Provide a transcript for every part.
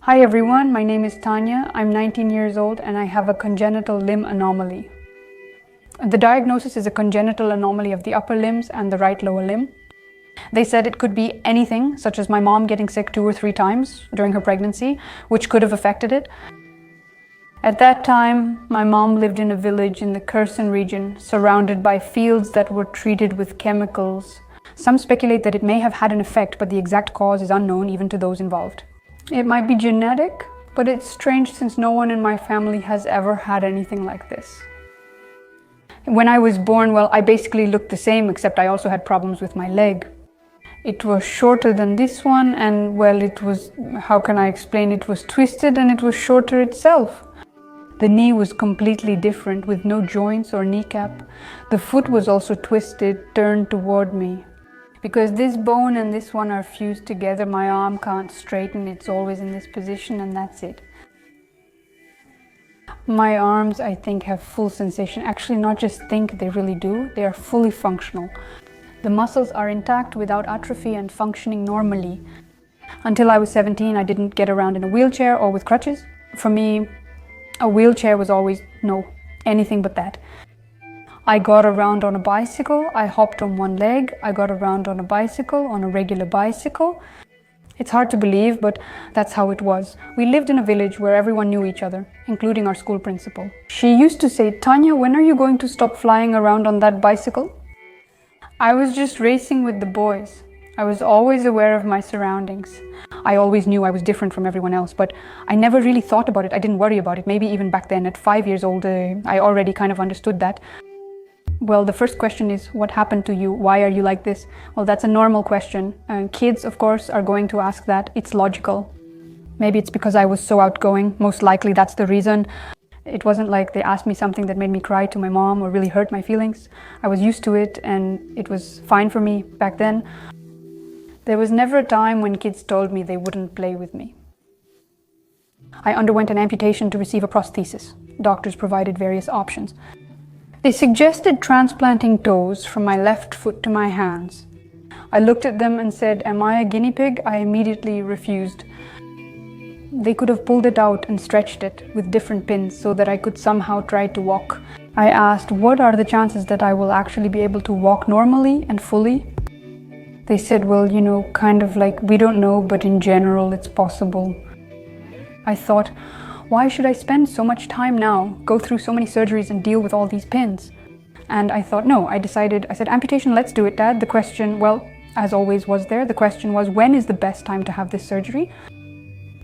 Hi everyone, my name is Tanya. I'm 19 years old and I have a congenital limb anomaly. The diagnosis is a congenital anomaly of the upper limbs and the right lower limb. They said it could be anything, such as my mom getting sick 2 or 3 times during her pregnancy, which could have affected it. At that time, my mom lived in a village in the Kherson region, surrounded by fields that were treated with chemicals. Some speculate that it may have had an effect, but the exact cause is unknown even to those involved. It might be genetic, but it's strange since no one in my family has ever had anything like this. When I was born, well, I basically looked the same, except I also had problems with my leg. It was shorter than this one, and well, it was, how can I explain, it was twisted and it was shorter itself. The knee was completely different, with no joints or kneecap. The foot was also twisted, turned toward me. Because this bone and this one are fused together, my arm can't straighten, it's always in this position and that's it. My arms, I think, have full sensation. Actually, not just think, they really do. They are fully functional. The muscles are intact without atrophy and functioning normally. Until I was 17, I didn't get around in a wheelchair or with crutches. For me, a wheelchair was always no, anything but that. I got around on a bicycle, I hopped on one leg, I got around on a bicycle, on a regular bicycle. It's hard to believe, but that's how it was. We lived in a village where everyone knew each other, including our school principal. She used to say, "Tanya, when are you going to stop flying around on that bicycle?" I was just racing with the boys. I was always aware of my surroundings. I always knew I was different from everyone else, but I never really thought about it. I didn't worry about it. Maybe even back then, at 5 years old, I already kind of understood that. Well, the first question is, what happened to you? Why are you like this? Well, that's a normal question. Kids, of course, are going to ask that. It's logical. Maybe it's because I was so outgoing. Most likely that's the reason. It wasn't like they asked me something that made me cry to my mom or really hurt my feelings. I was used to it and it was fine for me back then. There was never a time when kids told me they wouldn't play with me. I underwent an amputation to receive a prosthesis. Doctors provided various options. They suggested transplanting toes from my left foot to my hands. I looked at them and said, "Am I a guinea pig?" I immediately refused. They could have pulled it out and stretched it with different pins so that I could somehow try to walk. I asked, what are the chances that I will actually be able to walk normally and fully? They said, well, you know, kind of like, we don't know, but in general it's possible. I thought, why should I spend so much time now, go through so many surgeries and deal with all these pins? And I thought, no, I said, amputation, let's do it, Dad. The question, well, as always was there, the question was, when is the best time to have this surgery?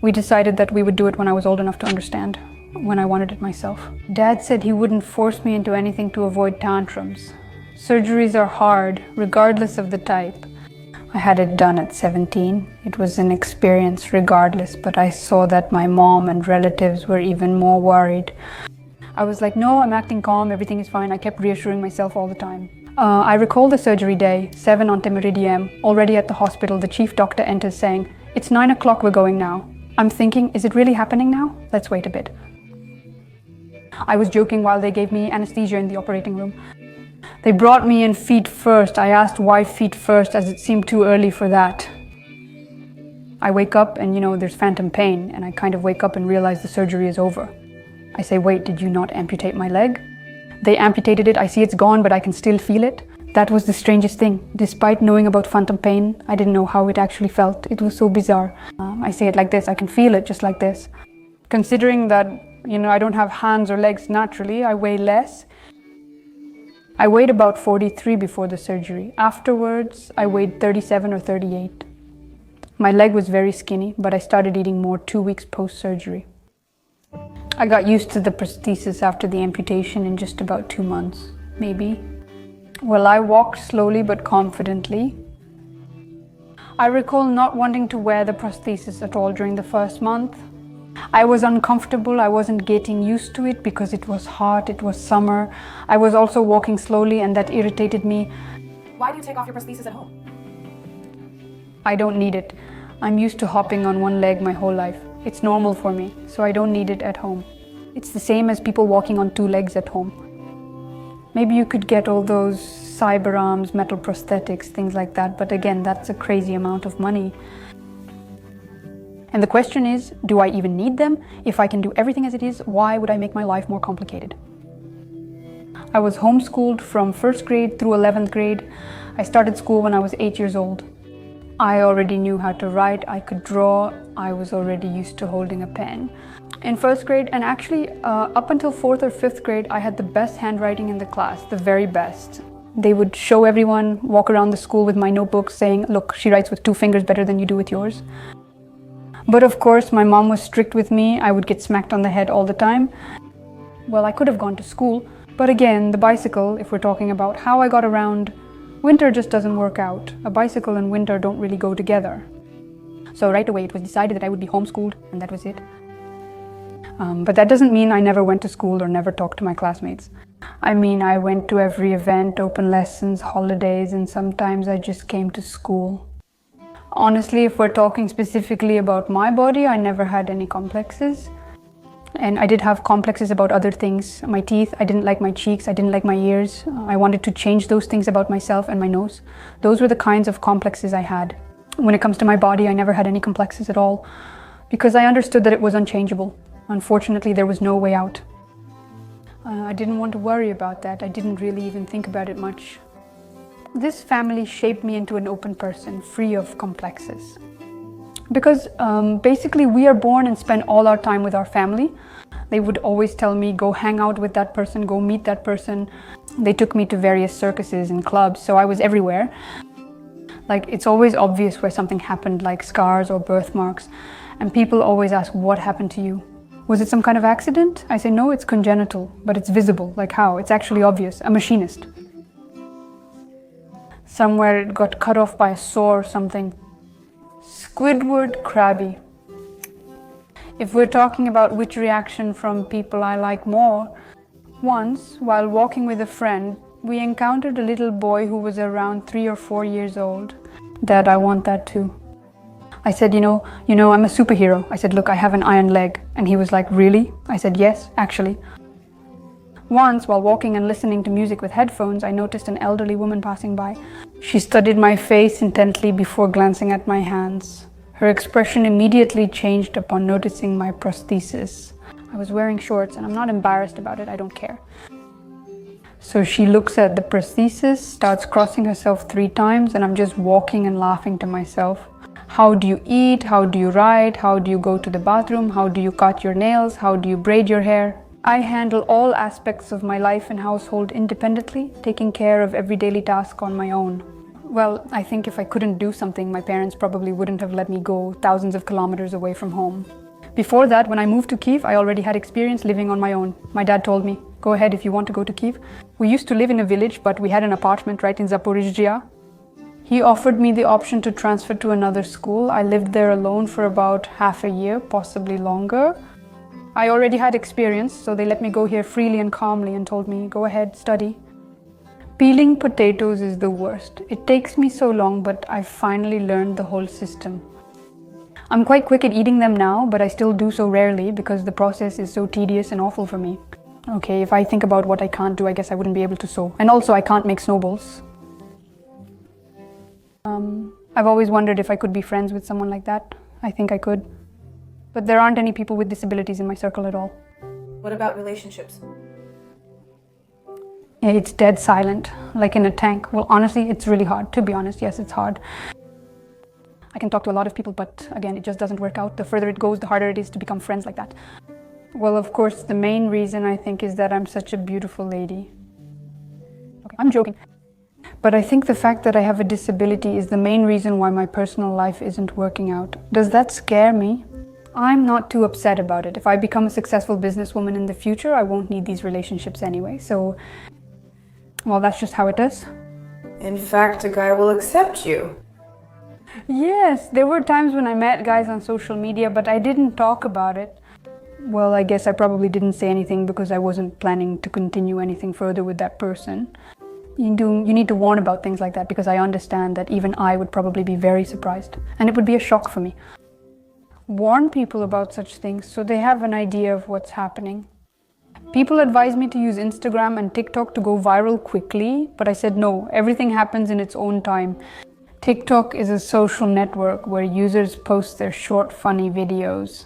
We decided that we would do it when I was old enough to understand, when I wanted it myself. Dad said he wouldn't force me into anything to avoid tantrums. Surgeries are hard, regardless of the type. I had it done at 17. It was an experience regardless, but I saw that my mom and relatives were even more worried. I was like, no, I'm acting calm, everything is fine. I kept reassuring myself all the time. I recall the surgery day, 7 Antemeridium. Already at the hospital, the chief doctor enters saying, "It's 9 o'clock, we're going now." I'm thinking, is it really happening now? Let's wait a bit. I was joking while they gave me anesthesia in the operating room. They brought me in feet first. I asked why feet first, as it seemed too early for that. I wake up and, you know, there's phantom pain, and I kind of wake up and realize the surgery is over. I say, wait, did you not amputate my leg? They amputated it. I see it's gone, but I can still feel it. That was the strangest thing. Despite knowing about phantom pain, I didn't know how it actually felt. It was so bizarre. I say it like this. I can feel it just like this. Considering that, you know, I don't have hands or legs naturally, I weigh less. I weighed about 43 before the surgery. Afterwards, I weighed 37 or 38. My leg was very skinny, but I started eating more 2 weeks post-surgery. I got used to the prosthesis after the amputation in just about 2 months, maybe. Well, I walked slowly but confidently. I recall not wanting to wear the prosthesis at all during the first month. I was uncomfortable. I wasn't getting used to it because it was hot, it was summer. I was also walking slowly and that irritated me. Why do you take off your prosthesis at home? I don't need it. I'm used to hopping on one leg my whole life. It's normal for me, so I don't need it at home. It's the same as people walking on 2 legs at home. Maybe you could get all those cyber arms, metal prosthetics, things like that, but again, that's a crazy amount of money. And the question is, do I even need them? If I can do everything as it is, why would I make my life more complicated? I was homeschooled from 1st grade through 11th grade. I started school when I was 8 years old. I already knew how to write, I could draw, I was already used to holding a pen. In 1st grade, and actually up until 4th or 5th grade, I had the best handwriting in the class, the very best. They would show everyone, walk around the school with my notebooks saying, look, she writes with 2 fingers better than you do with yours. But of course, my mom was strict with me. I would get smacked on the head all the time. Well, I could have gone to school, but again, the bicycle, if we're talking about how I got around, winter just doesn't work out. A bicycle and winter don't really go together. So right away, it was decided that I would be homeschooled, and that was it. But that doesn't mean I never went to school or never talked to my classmates. I mean, I went to every event, open lessons, holidays, and sometimes I just came to school. Honestly, if we're talking specifically about my body, I never had any complexes. And I did have complexes about other things. My teeth, I didn't like my cheeks, I didn't like my ears. I wanted to change those things about myself, and my nose. Those were the kinds of complexes I had. When it comes to my body, I never had any complexes at all, because I understood that it was unchangeable. Unfortunately, there was no way out. I didn't want to worry about that. I didn't really even think about it much. This family shaped me into an open person, free of complexes. Because basically we are born and spend all our time with our family. They would always tell me, go hang out with that person, go meet that person. They took me to various circuses and clubs, so I was everywhere. Like, it's always obvious where something happened, like scars or birthmarks. And people always ask, what happened to you? Was it some kind of accident? I say, no, it's congenital, but it's visible. Like how? It's actually obvious. A machinist. Somewhere it got cut off by a saw or something. Squidward crabby. If we're talking about which reaction from people I like more, once, while walking with a friend, we encountered a little boy who was around 3 or 4 years old. Dad, I want that too. I said, you know, I'm a superhero. I said, look, I have an iron leg. And he was like, really? I said, yes, actually. Once, while walking and listening to music with headphones, I noticed an elderly woman passing by. She studied my face intently before glancing at my hands. Her expression immediately changed upon noticing my prosthesis. I was wearing shorts, and I'm not embarrassed about it, I don't care. So she looks at the prosthesis, starts crossing herself 3 times, and I'm just walking and laughing to myself. How do you eat? How do you write? How do you go to the bathroom? How do you cut your nails? How do you braid your hair? I handle all aspects of my life and household independently, taking care of every daily task on my own. Well, I think if I couldn't do something, my parents probably wouldn't have let me go thousands of kilometers away from home. Before that, when I moved to Kyiv, I already had experience living on my own. My dad told me, go ahead if you want to go to Kyiv. We used to live in a village, but we had an apartment right in Zaporizhzhia. He offered me the option to transfer to another school. I lived there alone for about half a year, possibly longer. I already had experience, so they let me go here freely and calmly and told me, go ahead, study. Peeling potatoes is the worst. It takes me so long, but I finally learned the whole system. I'm quite quick at eating them now, but I still do so rarely because the process is so tedious and awful for me. Okay, if I think about what I can't do, I guess I wouldn't be able to sew. And also, I can't make snowballs. I've always wondered if I could be friends with someone like that. I think I could. But there aren't any people with disabilities in my circle at all. What about relationships? Yeah, it's dead silent, like in a tank. Well, honestly, it's really hard, to be honest. Yes, it's hard. I can talk to a lot of people, but again, it just doesn't work out. The further it goes, the harder it is to become friends like that. Well, of course, the main reason I think is that I'm such a beautiful lady. Okay, I'm joking. But I think the fact that I have a disability is the main reason why my personal life isn't working out. Does that scare me? I'm not too upset about it. If I become a successful businesswoman in the future, I won't need these relationships anyway. So, well, that's just how it is. In fact, a guy will accept you. Yes, there were times when I met guys on social media, but I didn't talk about it. Well, I guess I probably didn't say anything because I wasn't planning to continue anything further with that person. You need to warn about things like that because I understand that even I would probably be very surprised and it would be a shock for me. Warn people about such things so they have an idea of what's happening. People advise me to use Instagram and TikTok to go viral quickly, but I said no, everything happens in its own time. TikTok is a social network where users post their short, funny videos.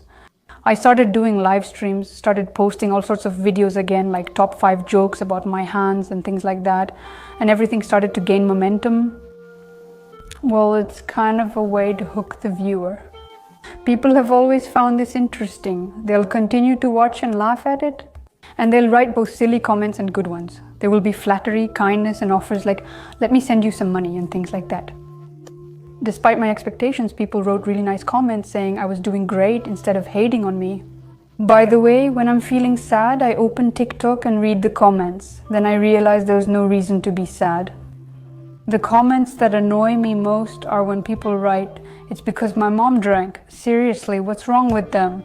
I started doing live streams, started posting all sorts of videos again, like top 5 jokes about my hands and things like that, and everything started to gain momentum. Well, it's kind of a way to hook the viewer. People have always found this interesting. They'll continue to watch and laugh at it, and they'll write both silly comments and good ones. There will be flattery, kindness, and offers like, let me send you some money and things like that. Despite my expectations, people wrote really nice comments saying I was doing great instead of hating on me. By the way, when I'm feeling sad, I open TikTok and read the comments. Then I realize there's no reason to be sad. The comments that annoy me most are when people write, "It's because my mom drank. Seriously, what's wrong with them?"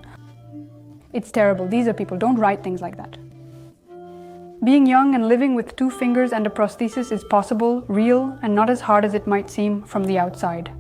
It's terrible. These are people. Don't write things like that. Being young and living with 2 fingers and a prosthesis is possible, real, and not as hard as it might seem from the outside.